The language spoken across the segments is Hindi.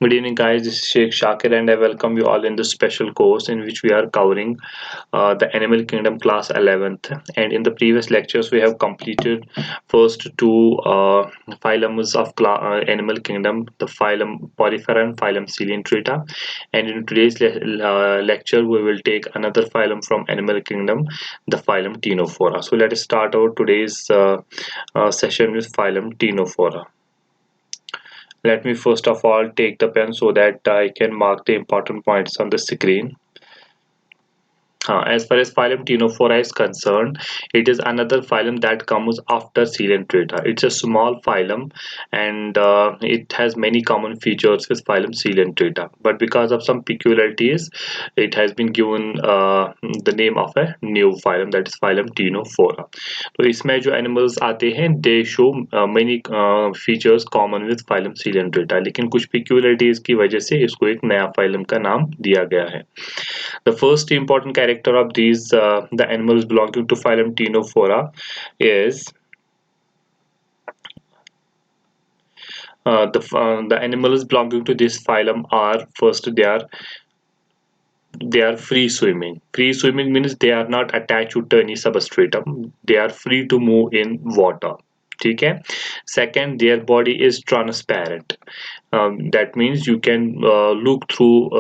Good evening, guys. This is Sheikh Shakir, and I welcome you all in this special course in which we are covering the Animal Kingdom class 11th. And in the previous lectures, we have completed first two phylums of Animal Kingdom, the phylum Porifera and phylum Coelenterata. And in today's lecture, we will take another phylum from Animal Kingdom, the phylum Ctenophora. So let us start our today's session with phylum Ctenophora. Let me first of all take the pen so that I can mark the important points on the screen. As far as phylum Ctenophora is concerned, it is another phylum that comes after Coelenterata. It's a small phylum and it has many common features with phylum Coelenterata. But because of some peculiarities, it has been given the name of a new phylum, that is phylum Ctenophora. तो इसमें जो animals आते हैं they show many features common with phylum Coelenterata, लेकिन कुछ peculiarities की वजह से इसको एक नया phylum का नाम दिया गया है. The first important character of these the animals belonging to phylum Ctenophora is the animals belonging to this phylum are first they are free swimming. Free swimming means they are not attached to any substratum. They are free to move in water. ठीक है. Second, their body is transparent. That means you can look through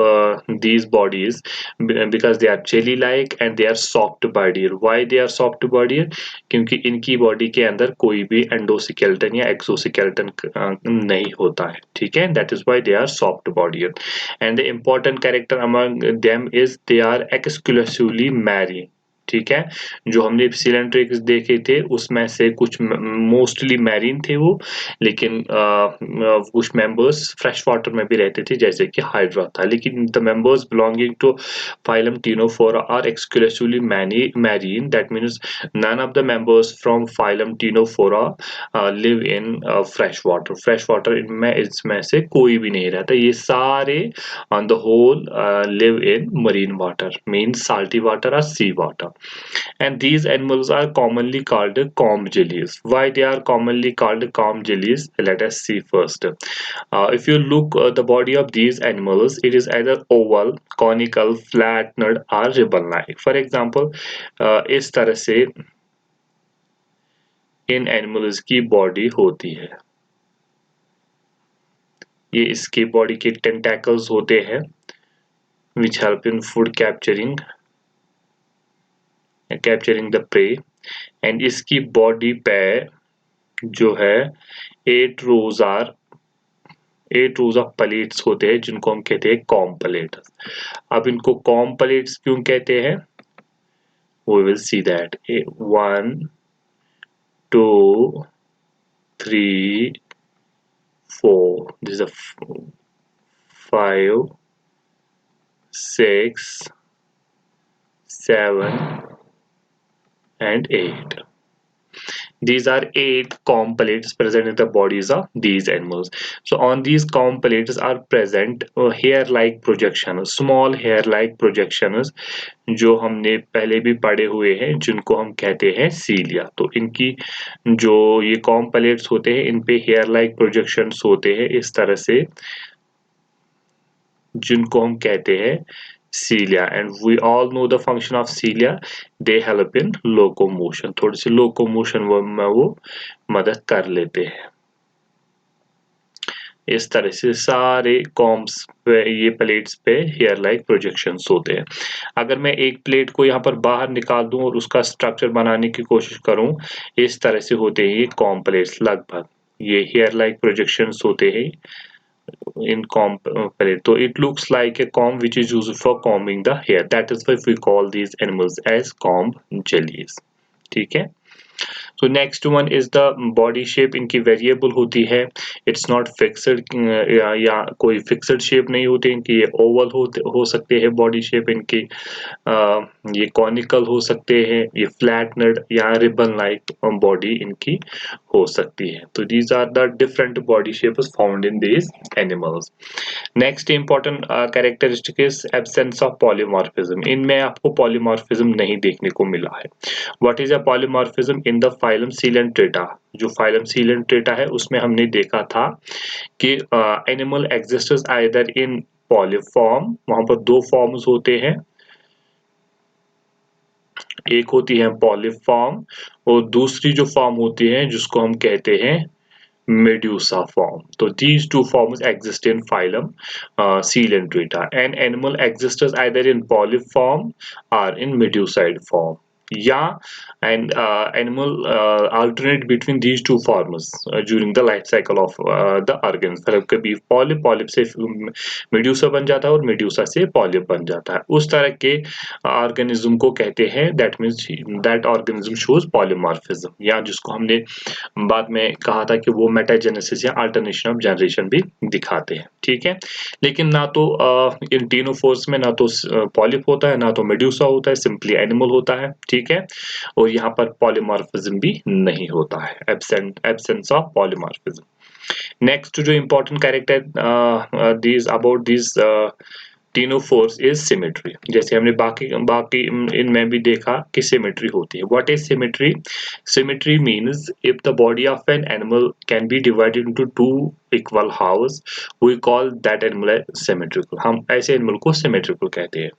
these bodies because they are jelly like and they are soft bodied. Why they are soft bodied? क्योंकि इनकी बॉडी के अंदर कोई भी एंडोस्केलेटन या एक्सोस्केलेटन नहीं होता है. ठीक है. That is why they are soft bodied. And the important character among them is they are exclusively marine. ठीक है. जो हमने सिलेंड्रिक्स देखे थे उसमें से कुछ मोस्टली मैरीन थे वो, लेकिन कुछ मेंबर्स फ्रेश वाटर में भी रहते थे जैसे कि हाइड्रा था. लेकिन the members belonging to phylum Ctenophora are exclusively marine. That means none of the members from phylum Ctenophora live in fresh water. Fresh water इनमें इसमें से कोई भी नहीं रहता. ये सारे on the whole live in marine water, means salty water or sea water. And these animals are commonly called comb jellies. Why they are commonly called comb jellies? Let us see first. If you look at the body of these animals, it is either oval, conical, flattened or ribbon-like. For example, इस तरह से इन एनिमल्स की बॉडी होती है. ये इसकी बॉडी के टेंटेकल्स होते हैं which help in food capturing the prey. and इसकी बॉडी पे जो है 8 rows ऑफ प्लेट्स होते हैं जिनको हम कहते हैं कॉम प्लेट्स. अब इनको कॉम प्लेट्स क्यों कहते हैं? We will see that. 1 2 3 4. This is a 5 6 7 and 8. These are 8 comb plates present in the bodies of these animals. So on these comb plates are present hair-like projections, small hair-like projections जो हमने पहले भी पढ़े हुए हैं जिनको हम कहते हैं सीलिया. तो इनकी जो ये comb plates होते हैं इन पे hair-like projections होते हैं इस तरह से जिनको हम कहते हैं cilia. And we all know the function of cilia. They help in locomotion. थोड़ी सी locomotion में वो मदद कर लेते हैं. इस तरह से सारे कॉम्स पे ये प्लेट्स पे हेयर लाइक प्रोजेक्शंस होते हैं. अगर मैं एक प्लेट को यहाँ पर बाहर निकाल दूं और उसका स्ट्रक्चर बनाने की कोशिश करूं, इस तरह से होते हैं ये कॉम प्लेट्स. लगभग ये हेयर लाइक प्रोजेक्शंस होते हैं in comb plate. So it looks like a comb which is used for combing the hair. That is why we call these animals as comb jellies. ठीक है. So next one is the body shape. इनकी variable होती है. It's not fixed या कोई fixed shape नहीं होती इनकी. ये oval हो सकते हैं body shape इनकी. ये conical हो सकते हैं. ये flattened या ribbon like body इनकी हो सकती है. तो these are the different body shapes found in these animals. Next important characteristic is absence of polymorphism. इनमें आपको पॉलीमॉर्फिज्म नहीं देखने को मिला है। What is a polymorphism in the phylum Coelenterata? जो फाइलम सीलेंट्रेटा है उसमें हमने देखा था कि animal exists either in polyform, वहां पर दो फॉर्म्स होते हैं, एक होती है पॉलीफॉर्म और दूसरी जो फॉर्म होती है जिसको हम कहते हैं Medusa form. So these two forms exist in phylum Coelenterata. An animal exists either in polyform or in medusoid form. Yeah, and animal alternate between these two forms during the life cycle of the organs. मतलब कभी पॉलिप से मेड्यूसा बन जाता है और मेड्यूसा से पॉलिप बन जाता है। उस तरह के ऑर्गेनिज्म को कहते हैं, that means that organism shows polymorphism, या जिसको हमने बाद में कहा था कि वो मेटाजेनेसिस या अल्टरनेशन ऑफ जनरेशन भी दिखाते हैं। ठीक है, लेकिन ना तो इन तीनों फोर्स में ना तो पॉलिप होता है, ना तो मेड्यूसा होता है, सिंपली एनिमल होता है। ठीक है, और यहाँ पर पॉलीमॉर्फिज्म भी नहीं होता है, एब्सेंस ऑफ पॉलीमॉर्फिज्म। नेक्स्ट जो important character these about these ctenophores is symmetry. जैसे हमने बाकी इनमें भी देखा कि सिमेट्री होती है। What is symmetry? Symmetry means if the body of an animal can be divided into two equal halves, we call that animal symmetrical. हम ऐसे एनिमल को सिमेट्रिकल कहते हैं।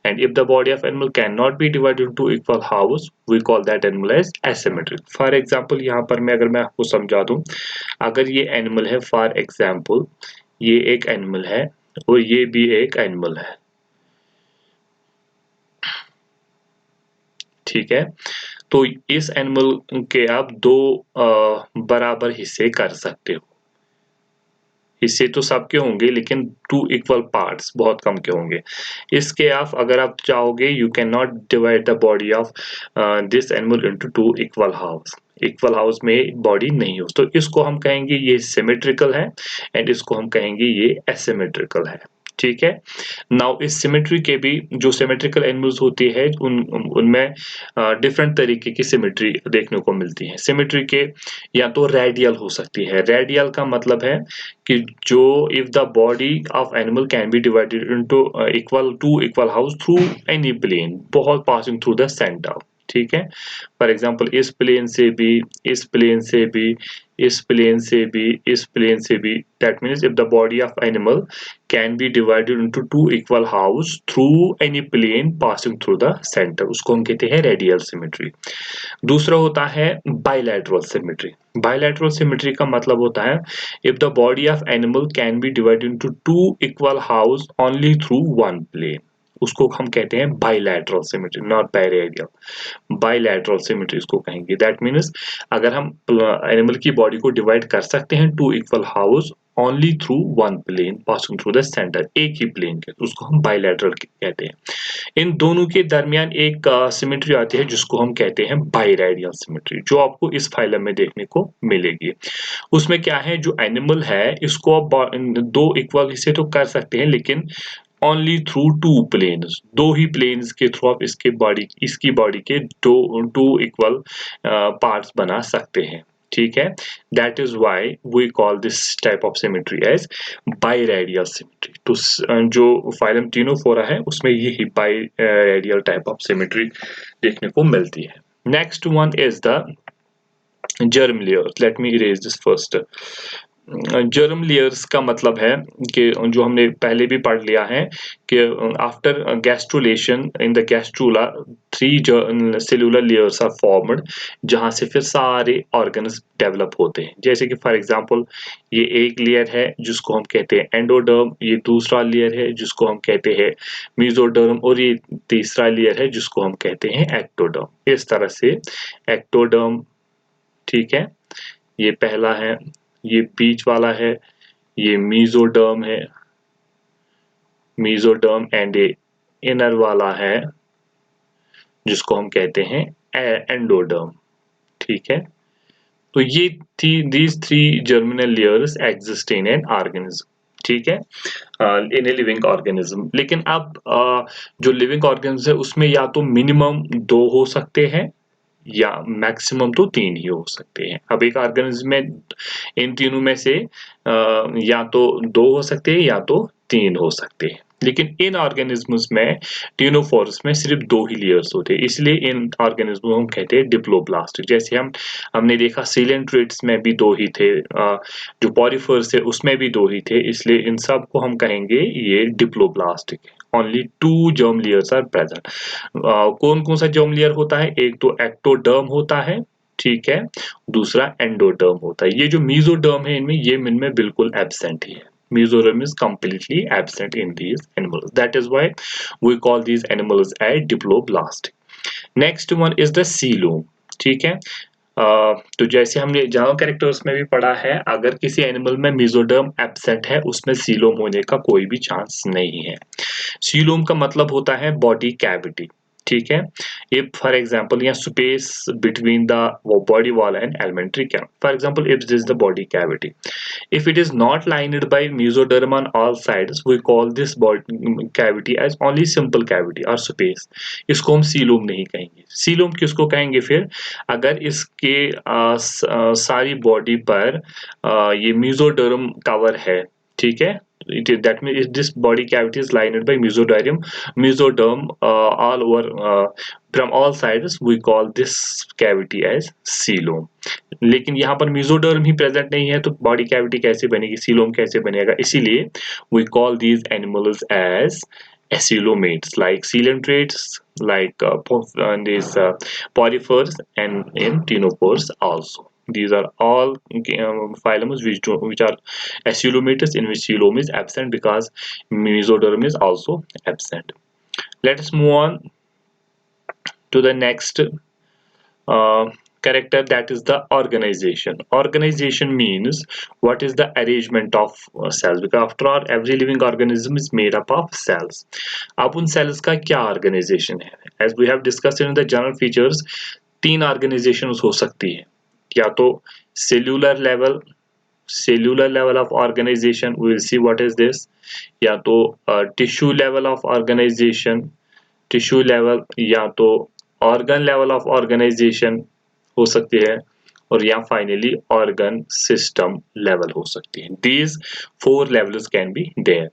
And if the body of animal can not be divided into equal halves, we call that animal as asymmetric. For example यहाँ पर अगर मैं आपको समझा दूं, अगर ये एनिमल है, फॉर एग्जाम्पल ये एक एनिमल है और ये भी एक एनिमल है। ठीक है, तो इस एनिमल के आप दो बराबर हिस्से कर सकते हो। हिस्से तो सबके होंगे लेकिन टू इक्वल पार्ट्स बहुत कम के होंगे। इसके आप अगर आप चाहोगे, you can not divide the body of this animal into two equal house. Equal house में बॉडी नहीं हो, तो इसको हम कहेंगे ये सिमेट्रिकल है एंड इसको हम कहेंगे ये एसिमेट्रिकल है। ठीक है, नाउ इस सिमेट्री के भी जो सिमेट्रिकल एनिमल्स होती है उनमें डिफरेंट तरीके की सिमेट्री देखने को मिलती है। सिमेट्री के या तो रेडियल हो सकती है। रेडियल का मतलब है कि जो if the body of animal can be divided into equal two equal halves through any plane, बहुत पासिंग थ्रू द सेंटर। ठीक है, फॉर एग्जांपल इस प्लेन से भी, इस प्लेन से भी, इस प्लेन से भी, इस प्लेन से भी, that means if the body of animal can be divided into two equal halves through any plane passing through the centre, उसको हम कहते हैं रेडियल सिमेट्री। दूसरा होता है बाइलैटरल सिमेट्री। बाइलैटरल सिमेट्री का मतलब होता है if the body of animal can be divided into two equal halves only through one plane, उसको हम कहते हैं bilateral symmetry, not biradial. Bilateral symmetry इसको कहेंगे। दैट मीन्स अगर हम एनिमल की बॉडी को डिवाइड कर सकते हैं two equal halves only through one plane passing through the centre, एक ही प्लेन के, उसको हम बाइलैटरल कहते हैं। इन दोनों के दरमियान एक सिमेट्री आती है जिसको हम कहते हैं बाइरेडियल सिमेट्री, जो आपको इस फाइलम में देखने को मिलेगी। उसमें क्या है, जो एनिमल है इसको आप दो इक्वल हिस्से तो कर सकते हैं लेकिन ओनली थ्रू टू प्लेन्स, दो ही प्लेन्स के थ्रू आप इसकी बॉडी के टू इक्वल पार्ट्स बना सकते हैं। ठीक है, that is why we call this type of symmetry as biradial symmetry. तो जो फाइलम टीनोफोरा है उसमें यही बाइरेडियल टाइप ऑफ सिमेट्री देखने को मिलती है। Next one is the germ layers. Let me erase this first. Germ layers का मतलब है कि जो हमने पहले भी पढ़ लिया है कि after gastrulation in the gastrula three cellular layers are formed, जहां से फिर सारे ऑर्गन्स डेवलप होते हैं। जैसे कि फॉर एग्जांपल ये एक लेयर है जिसको हम कहते हैं एंडोडर्म, ये दूसरा लेयर है जिसको हम कहते हैं मेसोडर्म, और ये तीसरा लेयर है जिसको हम कहते हैं एक्टोडर्म। इस तरह से एक्टोडर्म, ठीक है, ये पहला है, ये बीच वाला है, ये मेसोडर्म है, मेसोडर्म, एंड ये इनर वाला है जिसको हम कहते हैं एंडोडर्म। ठीक है, तो ये these three germinal layers exist in an organism. ठीक है, इन ए लिविंग ऑर्गेनिज्म। लेकिन अब जो लिविंग ऑर्गेनिज्म है उसमें या तो मिनिमम दो हो सकते हैं या मैक्सिमम तो तीन ही हो सकते हैं। अब एक ऑर्गेनिज्म में इन तीनों में से या तो दो हो सकते हैं या तो 3 हो सकते हैं, लेकिन इन ऑर्गेनिजम्स में टिनोफोर्स में सिर्फ 2 ही लेयर्स होते हैं, इसलिए इन ऑर्गेनिज्म को हम कहते हैं डिप्लोब्लास्ट। जैसे हमने देखा सीलेंट्रेट्स में भी 2 ही थे, जो पॉरीफर्स है उसमें भी 2 ही थे, इसलिए इन सब को हम कहेंगे ये डिप्लोब्लास्ट है। Only 2 germ layers are present. कौन कौन सा जर्म लेयर होता है? एक तो एक्टोडर्म होता है, ठीक है, दूसरा एंडोडर्म होता है। ये जो मीजोडर्म है इनमें बिल्कुल एब्सेंट ही है। Mesoderm is completely absent in these animals. That is why we call these animals as diploblastic. Next one is the coelom. ठीक है, तो जैसे हमने जावा कैरेक्टर्स में भी पढ़ा है, अगर किसी एनिमल में मेसोडर्म एब्सेंट है उसमें सीलोम होने का कोई भी चांस नहीं है। सीलोम का मतलब होता है बॉडी कैविटी, ठीक है। इफ फॉर एग्जांपल या space between the body wall and alimentary cavity, for example if this the body cavity, if it is not lined by mesoderm on all sides, we call this body cavity as only simple cavity or space. इसको हम सीलोम नहीं कहेंगे। सीलोम किसको कहेंगे फिर? अगर इसके सारी बॉडी पर ये mesoderm कवर है, ठीक है, that means if this body cavity is lined by mesoderm all over from all sides, we call this cavity as coelom. लेकिन यहाँ पर mesoderm ही प्रेजेंट नहीं है तो बॉडी कैविटी कैसे बनेगी, सीलोम कैसे बनेगा? इसीलिए we call these animals as acoelomates, like coelentrates, like these porifers and in ctenophores also. These are all phylums which are acoelomates, in which coelom is absent because mesoderm is also absent. Let us move on to the next character, that is the organization. Organization means what is the arrangement of cells, because after all every living organism is made up of cells. अब उन cells का क्या organization है? As we have discussed in the general features, 3 organizations हो सकती है, या तो cellular level of organization, we will see what is this, या तो tissue level of organization, tissue level, या तो organ level of organization हो सकती है, और या फाइनली ऑर्गन सिस्टम लेवल हो सकती है। These 4 levels can be there.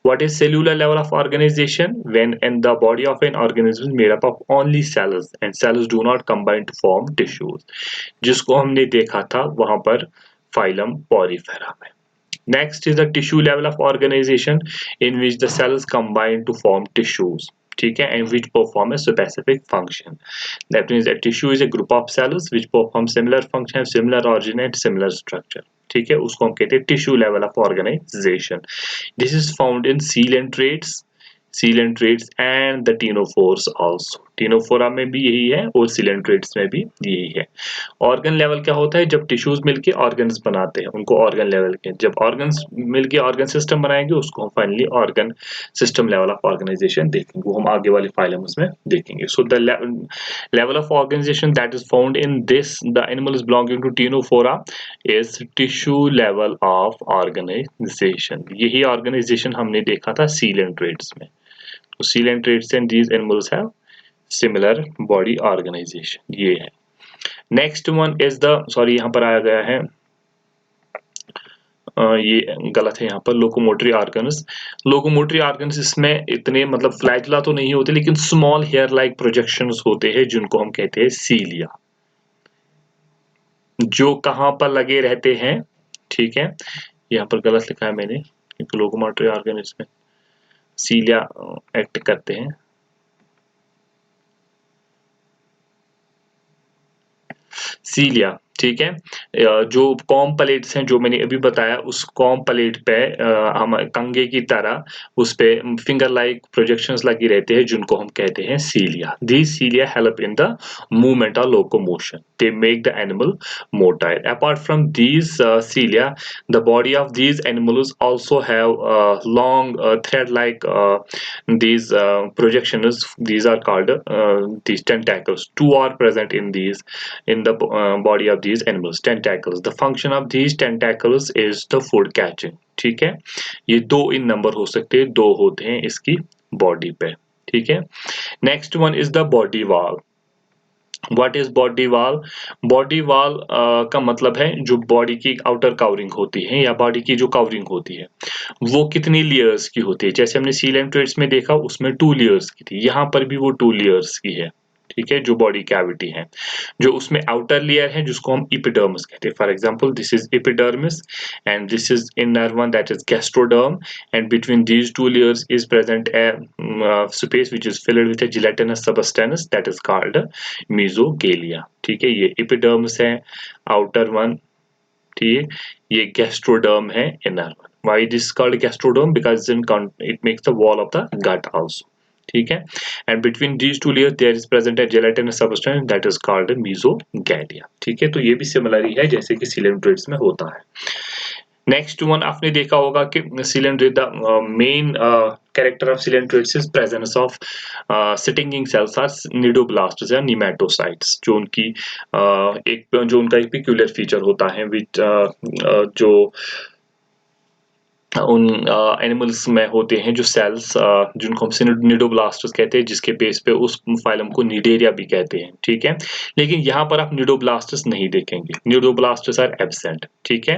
What is cellular level of organization? When in the body of an organism is made up of only cells and cells do not combine to form tissues, जिसको हमने देखा था वहां पर फाइलम पॉरीफेरा में। Next is the tissue level of organization in which the cells combine to form tissues, ठीक है, and which perform a specific function. That means a tissue is a group of cells which perform similar function, have similar origin and similar structure. ठीक है, उसको हम कहते हैं tissue level of organization. This is found in coelentrates and the ctenophores also. Ctenophora में भी यही है और सिलेंट्रेट्स में भी यही है। ऑर्गन लेवल क्या होता है? जब टिश्यूज मिलके ऑर्गन्स बनाते हैं उनको ऑर्गन लेवल के, जब ऑर्गन्स मिलके ऑर्गन सिस्टम बनाएंगे उसको हम finally organ system level of organisation देखेंगे, वो हम आगे वाले फाइलम्स में देखेंगे। So the level of organization that is found in this the animal is belonging to Ctenophora is tissue level of organization. यही organization हमने देखा था coelentrates में। तो coelentrates and these animals have similar body organization, ये है। Next one is the, sorry यहाँ पर आया गया है, ये गलत है, यहाँ पर लोकोमोटरी ऑर्गन्स। लोकोमोटरी ऑर्गन्स इसमें इतने मतलब फ्लैजुला तो नहीं होते, लेकिन स्मॉल हेयर लाइक प्रोजेक्शंस होते हैं जिनको हम कहते हैं सीलिया, जो कहाँ पर लगे रहते हैं, ठीक है, यहाँ पर गलत लिखा है मैंने क्योंकि लोकोमोटरी ऑर्गन इसमें सीलिया एक्ट करते हैं। सीलिया, ठीक है, जो कॉम प्लेट्स हैं जो मैंने अभी बताया, उस कॉम प्लेट पे हम कंगे की तरह उस पे फिंगर लाइक प्रोजेक्शंस लगी रहते हैं जिनको हम कहते हैं सीलिया। These cilia help in the movement or locomotion. They make the animal motile. Apart from these cilia, the body of these animals also have long thread-like these projections. These are called these tentacles. 2 are present in these in the body of these animals, tentacles. The function of these tentacles is the food catching, ठीक है। ये 2 इन नंबर हो सकते हैं, 2 होते हैं इसकी बॉडी पे, ठीक है। Next one is the body wall. What is body wall? Body wall का मतलब है जो बॉडी की आउटर कवरिंग होती है या बॉडी की जो कवरिंग होती है वो कितनी लेयर्स की होती है। जैसे हमने सीलेंट्रेट्स में देखा उसमें 2 लेयर्स की थी, यहाँ पर भी वो 2 लेयर्स की है। ठीक है, जो बॉडी कैविटी है, जो उसमें आउटर लेयर है जिसको हम एपिडर्मिस कहते हैं। For example this is epidermis and this is inner one that is gastroderm and between these two layers is present a space which is filled with a gelatinous substance that is called mesogalia। ठीक है, ये एपिडर्मिस है आउटर वन, ठीक है, ये गैस्ट्रोडर्म है inner one. Why it is called gastrodome? Because it makes the wall of the gut also। ठीक है, and between these two layers there is present a gelatinous substance that is called mesogalia। ठीक है, तो ये भी सिमिलर है जैसे कि सिलेंड्रेट्स में होता है। नेक्स्ट वन आपने देखा होगा कि coelenterate the main character of coelenterates is presence of stinging cells are cnidoblasts या निमेटोसाइट्स, जो उनकी जो उनका एक पिक्यूलियर फीचर होता है विच जो उन एनिमल्स में होते हैं जो सेल्स जिनको हम निडोब्लास्टस कहते हैं, जिसके बेस पे उस फाइलम को निडेरिया भी कहते हैं। ठीक है, लेकिन यहाँ पर आप निडोब्लास्टस नहीं देखेंगे, निडोब्लास्टस आर एब्सेंट। ठीक है,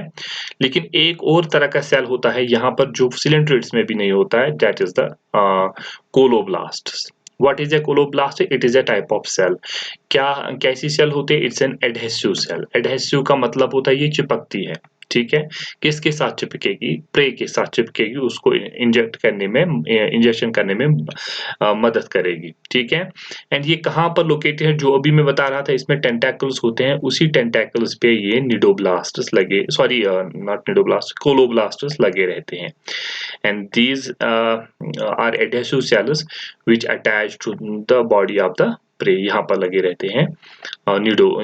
लेकिन एक और तरह का सेल होता है यहाँ पर जो सिलेंट्रेट्स में भी नहीं होता है, that is the colloblasts. What is a coloblast? It is a type of cell। क्या कैसी सेल होती है? It's an adhesive cell. Adhesive का मतलब होता है ये चिपकती है। ठीक है, किसके साथ चिपकेगी? प्रे के साथ चिपकेगी, उसको इंजेक्शन करने में मदद करेगी। ठीक है, एंड ये कहाँ पर लोकेटेड है? जो अभी मैं बता रहा था इसमें टेंटेकल्स होते हैं, उसी टेंटेकल्स पे ये निडोब्लास्ट्स लगे, सॉरी नॉट निडोब्लास्ट, कोलोब्लास्ट्स लगे रहते हैं। And these are adhesive cells which attach to the body of the prey, यहाँ पर लगे रहते हैं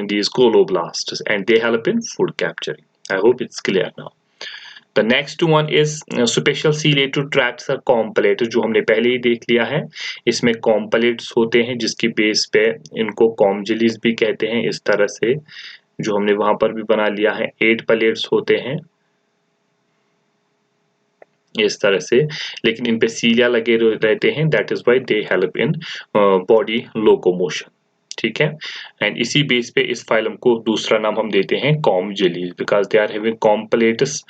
these coloblasts and they help in food capturing। I hope it's clear now। The next one is special ciliated tracts are complex, जो हमने पहले ही देख लिया है। इसमें कॉम्पलेट्स होते हैं जिसकी बेस पे इनको कॉम्जिलीज भी कहते हैं। इस तरह से जो हमने वहां पर भी बना लिया है, 8 प्लेट्स होते हैं इस तरह से, लेकिन इन पे सीलिया लगे रहते हैं, that is why they help in body locomotion. ठीक है, एंड इसी बेस पे इस फाइलम को दूसरा नाम हम देते हैं comb jellies, because they are having comb plates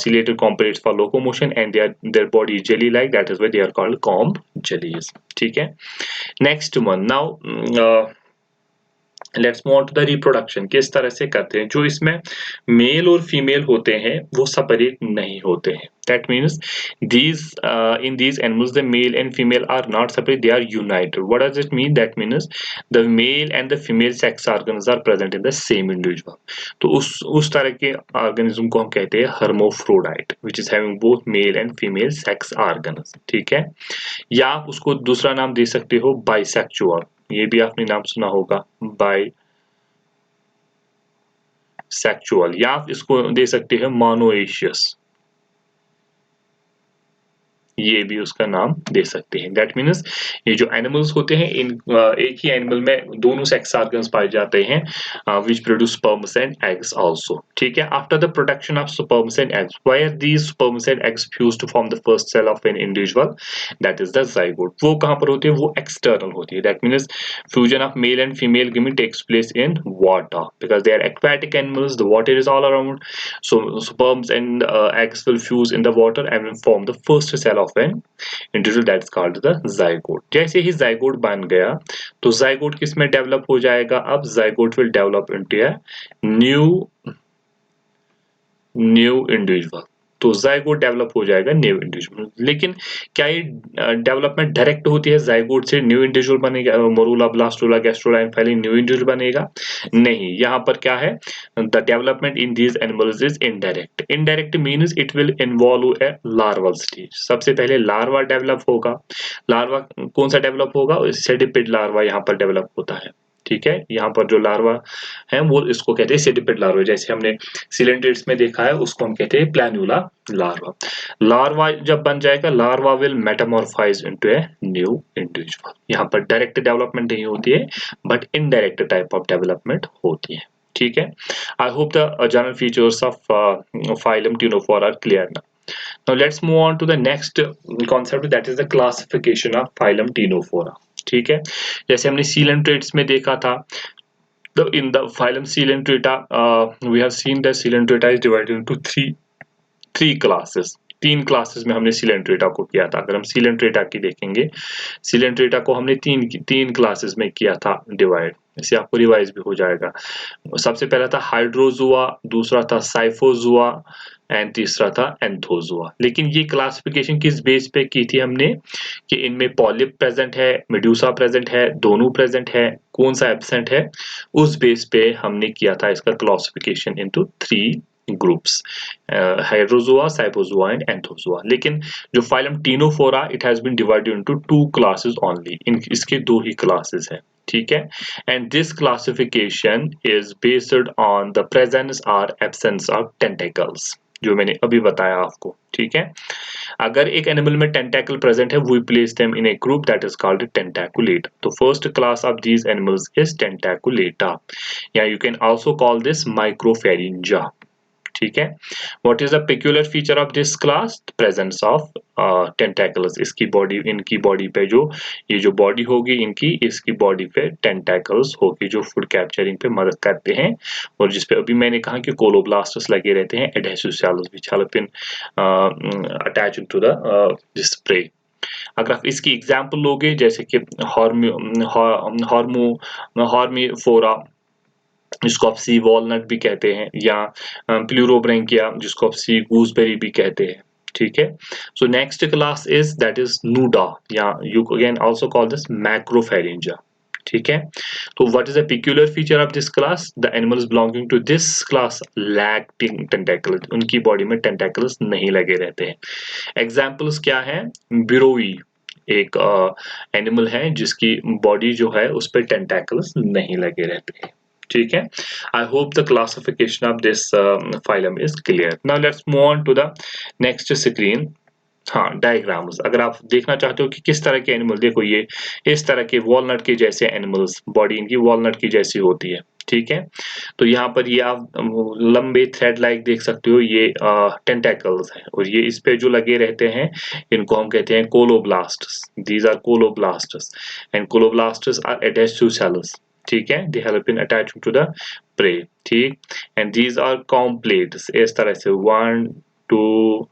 ciliated completes for locomotion and their body is jelly like, that is why they are called comb jellies। ठीक है, next one now let's move on to the reproduction. किस तरह से करते हैं? जो इसमें मेल और फीमेल होते हैं वो सेपरेट नहीं होते हैं। That means these in these animals the male and female are not separate, they are united। what does it mean? that means the male and the female sex organs are present in the same individual। तो उस तरह के ऑर्गेनिज्म को हम कहते हैं hermaphrodite which is having both male and female sex organs। ठीक है, या आप उसको दूसरा नाम दे सकते हो बाइसेक्सुअल, ये भी आपने नाम सुना होगा बाइसेक्सुअल, या आप इसको दे सकते हैं मोनोएशियस, ये भी उसका नाम दे सकते हैं। दैट मीन्स ये जो एनिमल्स होते हैं इन एक ही एनिमल में दोनों सेक्स ऑर्गन्स पाए जाते हैं which produce sperms and eggs also. ठीक है, after the production of sperms and eggs why are these sperms and eggs fuse to form the first cell of an individual, that is the zygote. वो कहां पर होती है? वो एक्सटर्नल होती है। That means fusion of male and female gamete takes place in water because they are aquatic animals, the water is all around, so sperms and eggs will fuse in the water and will form the first cell of an individual, that's called the zygote। जैसे ही zygote बन गया तो zygote किस में डेवलप हो जाएगा? अब zygote will develop into a new individual। तो जाइगोट डेवलप हो जाएगा न्यू इंडिविजुअल। लेकिन क्या ये डेवलपमेंट डायरेक्ट होती है? जाइगोट से न्यू इंडिविजुअल बनेगा, morula, blastula, gastrula and finally new individual बनेगा? नहीं, यहाँ पर क्या है? The development in these animals is indirect. Indirect means it will involve A larval stage. सबसे पहले लार्वा डेवलप होगा। लार्वा कौन सा डेवलप होगा? सेडिपिड लार्वा यहाँ पर डेवलप होता है। ठीक है, यहाँ पर जो लार्वा है वो इसको कहते हैं सेडिपिड लार्वा, जैसे हमने सिलेंड्रेट्स में देखा है उसको हम कहते हैं प्लैन्युला लार्वा। लार्वा जब बन जाएगा, larva will metamorphose into a new individual. यहाँ पर डायरेक्ट डेवलपमेंट नहीं होती है but indirect type of development होती है। ठीक है, I hope the general features of phylum ctenophora are clear now. Now let's move on to the next concept, that is the classification of phylum Ctenophora। ठीक है, जैसे हमने सीलेंट्रेट्स में देखा था In the phylum Coelenterata, we have seen that Coelenterata is divided into three classes. तीन क्लासेस में हमने Coelenterata को किया था. अगर हम Coelenterata की देखेंगे, Coelenterata को हमने तीन क्लासेस में किया था डिवाइड. इससे आपको रिवाइज भी हो जाएगा. सबसे पहला था हाइड्रोजुआ, दूसरा था साइफोजुआ एंड तीसरा था एंथोजुआ. लेकिन ये क्लासिफिकेशन किस बेस पे की थी हमने कि इनमें पॉलिप प्रेजेंट है, मेडूसा प्रेजेंट है, दोनों प्रेजेंट है, कौन सा एब्सेंट है, उस बेस पे हमने किया था इसका classification into three groups, hydrozoa, scyphozoa and anthozoa. लेकिन जो phylum ctenophora, it has been divided into two classes only. इसके दो ही क्लासेस हैं. ठीक है. And this classification is based on the presence और एब्सेंस ऑफ टेंटेकल्स, जो मैंने अभी बताया आपको. ठीक है. अगर एक एनिमल में टेंटेकल प्रेजेंट है, we place them in a group that is called tentaculata. तो first class of these animals is tentaculata, या you can also call this micropharyngea. ठीक है. What is the peculiar feature of this class? Presence of tentacles. इनकी बॉडी पे ये जो बॉडी होगी इनकी, इसकी बॉडी पे टेंटेकल्स होगी जो फूड कैप्चरिंग पे मदद करते हैं, और जिसपे अभी मैंने कहा कि कोलोब्लास्टस लगे रहते हैं, adhesive cells which help in attaching to the this prey. अगर आप इसकी एग्जांपल लोगे, जैसे कि हॉर्मीफोरा, जिसको आप सी वॉलनट भी कहते हैं, या प्लूरोब्रैंकिया, जिसको आप सी गूसबेरी भी कहते हैं. ठीक है. So next class is that is nuda, या you can also call this macropharyngea. ठीक है. तो what is the peculiar feature of this class? The animals belonging to this class lack tentacles. उनकी बॉडी में टेंटेकल्स नहीं लगे रहते हैं. एग्जाम्पल्स क्या है? बिरोई एक एनिमल है जिसकी बॉडी जो है उस पर टेंटेकल्स नहीं लगे रहते हैं. ठीक है. I hope the classification of this phylum is clear. Now let's move on to the next screen. हाँ, डायग्राम्स. अगर आप देखना चाहते हो कि किस तरह के एनिमल, देखो ये इस तरह के वॉलनट के जैसे एनिमल्स, बॉडी इनकी वॉलनट की जैसी होती है. ठीक है. तो यहाँ पर ये आप लंबे थ्रेड लाइक देख सकते हो, ये टेंटेकल्स हैं, और ये इस पे जो लगे रहते हैं इनको हम कहते हैं colloblasts. These are colloblasts, and colloblasts are adhesive cells. ठीक है. They help in attaching to the prey. ठीक. And these are comb plates. इस तरह से 1 2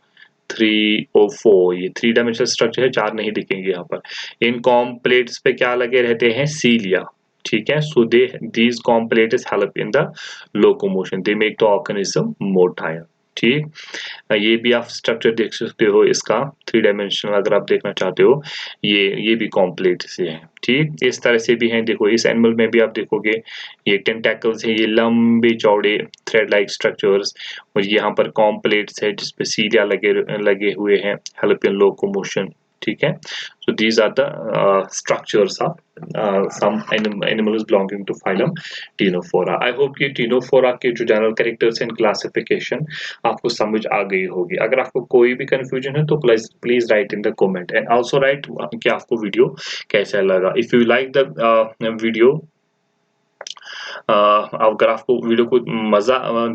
3 और 4, ये थ्री डायमेंशनल स्ट्रक्चर है, चार नहीं दिखेंगे यहाँ पर. इन कॉम्प्लेट्स पे क्या लगे रहते हैं? सीलिया. ठीक है. So these कॉम्प्लेट्स help in the locomotion. They make the organism motile. ठीक. ये भी आप स्ट्रक्चर देख सकते हो इसका, थ्री डायमेंशनल अगर आप देखना चाहते हो, ये भी कॉम्प्लेट से है. ठीक. इस तरह से भी हैं. देखो इस एनिमल में भी आप देखोगे ये टेंटेकल्स है, ये लंबे चौड़े थ्रेड लाइक स्ट्रक्चर्स, और यहाँ पर कॉम्प्लेट्स है जिसपे सीलिया लगे हुए हैं, हेल्प इन लोकोमोशन. ठीक है. So these are the structures of some animals belonging to phylum Ctenophora. I hope कि Ctenophora के जो जनरल कैरेक्टर्स एंड क्लासिफिकेशन आपको समझ आ गई होगी. अगर आपको कोई भी कंफ्यूजन है तो please right in the comment, and also right कि आपको वीडियो कैसा लगा. If you like the video, अगर आपको वीडियो को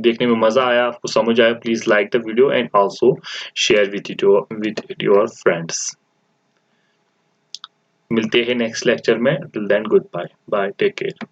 देखने में मजा आया, आपको समझ आया, please like the video and also share with your friends. मिलते हैं नेक्स्ट लेक्चर में. Till then good bye. Take care.